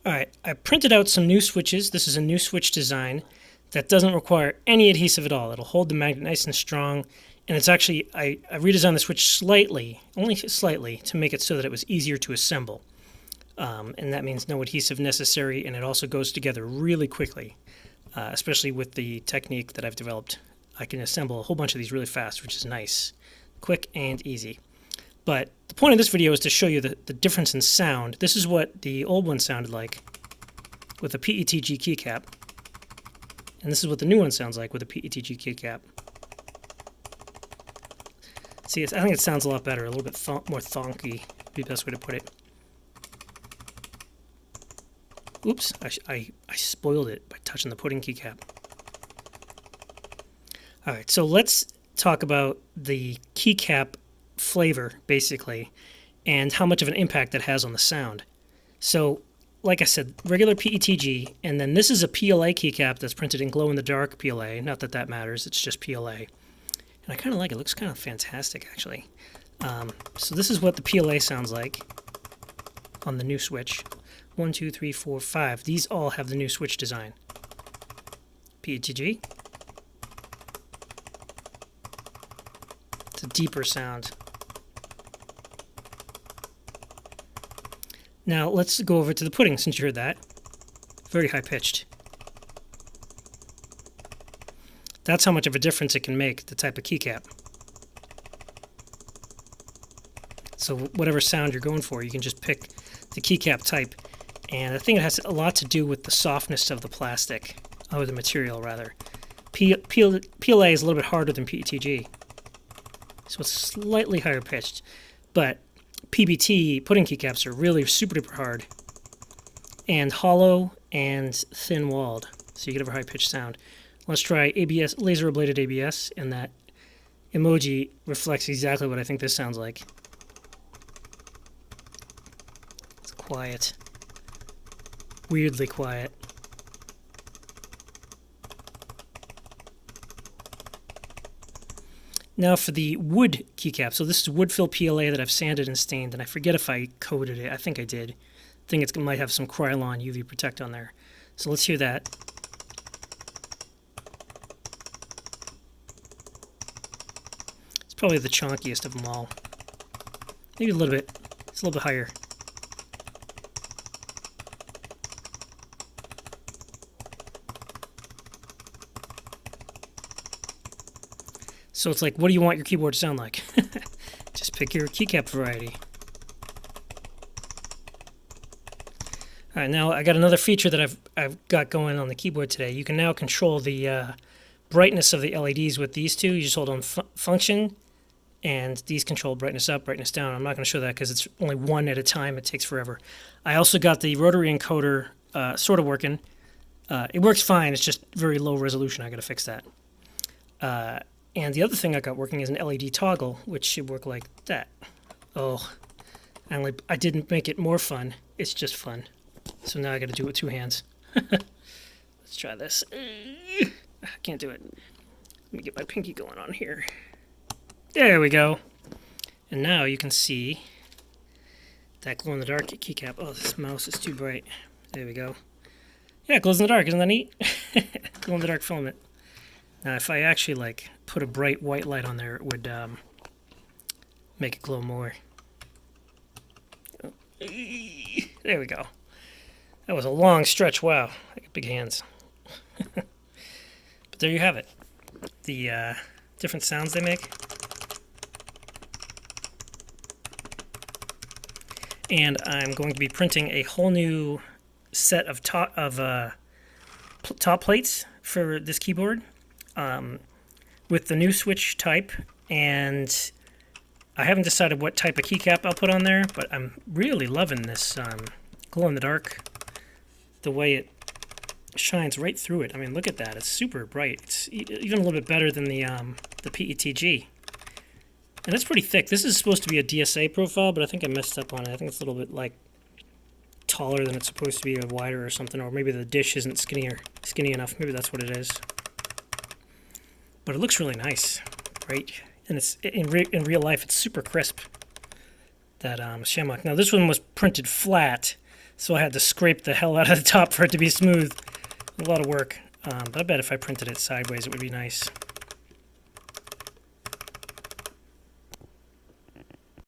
Alright, I printed out some new switches. This is a new switch design that doesn't require any adhesive at all. It'll hold the magnet nice and strong. And it's actually, I redesigned the switch slightly, only slightly, to make it so that it was easier to assemble. And that means no adhesive necessary, and it also goes together really quickly, especially with the technique that I've developed. I can assemble a whole bunch of these really fast, which is nice. Quick and easy. But the point of this video is to show you the difference in sound. This is what the old one sounded like with a PETG keycap. And this is what the new one sounds like with a PETG keycap. See, I think it sounds a lot better, a little bit more thonky, would be the best way to put it. Oops, I spoiled it by touching the pudding keycap. Alright, so let's talk about the keycap flavor, basically, and how much of an impact that has on the sound. So, like I said, regular PETG, and then this is a PLA keycap that's printed in glow-in-the-dark PLA. Not that that matters, it's just PLA. And I kind of like it. It looks kind of fantastic, actually. So this is what the PLA sounds like on the new switch. 1, 2, 3, 4, 5. These all have the new switch design. PETG. It's a deeper sound. Now let's go over to the pudding since you heard that. Very high-pitched. That's how much of a difference it can make, the type of keycap. So whatever sound you're going for, you can just pick the keycap type. And I think it has a lot to do with the softness of the plastic, or the material rather. PLA is a little bit harder than PETG, so it's slightly higher pitched. But PBT pudding keycaps are really super duper hard, and hollow and thin walled, so you get a very high pitched sound. Let's try ABS, laser ablated ABS, and that emoji reflects exactly what I think this sounds like. It's quiet. Weirdly quiet. Now for the wood keycap. So this is wood fill PLA that I've sanded and stained, and I forget if I coated it. I think I did. I think it might have some Krylon UV Protect on there. So let's hear that. Probably the chunkiest of them all. Maybe a little bit. It's a little bit higher. So it's like, what do you want your keyboard to sound like? Just pick your keycap variety. Alright, now I got another feature that I've got going on the keyboard today. You can now control the brightness of the LEDs with these two. You just hold on function, and these control brightness up, brightness down. I'm not going to show that because it's only one at a time. It takes forever. I also got the rotary encoder sort of working. It works fine. It's just very low resolution. I got to fix that. And the other thing I got working is an LED toggle, which should work like that. Oh, I didn't make it more fun. It's just fun. So now I got to do it with two hands. Let's try this. I can't do it. Let me get my pinky going on here. There we go. And now you can see that glow-in-the-dark keycap. Oh, this mouse is too bright. There we go. Yeah, it glows in the dark. Isn't that neat? Glow-in-the-dark filament. Now, if I actually like put a bright white light on there, it would make it glow more. There we go. That was a long stretch. Wow, I got big hands. But there you have it. The different sounds they make. And I'm going to be printing a whole new set of top plates for this keyboard with the new switch type, and I haven't decided what type of keycap I'll put on there, but I'm really loving this glow-in-the-dark, the way it shines right through it. I mean, look at that. It's super bright. It's even a little bit better than the PETG. And it's pretty thick. This is supposed to be a DSA profile, but I think I messed up on it. I think it's a little bit like taller than it's supposed to be, or wider or something, or maybe the dish isn't skinny enough. Maybe that's what it is. But it looks really nice, right? And it's in real life, it's super crisp. That Shamrock. Now this one was printed flat, So I had to scrape the hell out of the top for it to be smooth. A lot of work. But I bet if I printed it sideways, it would be nice.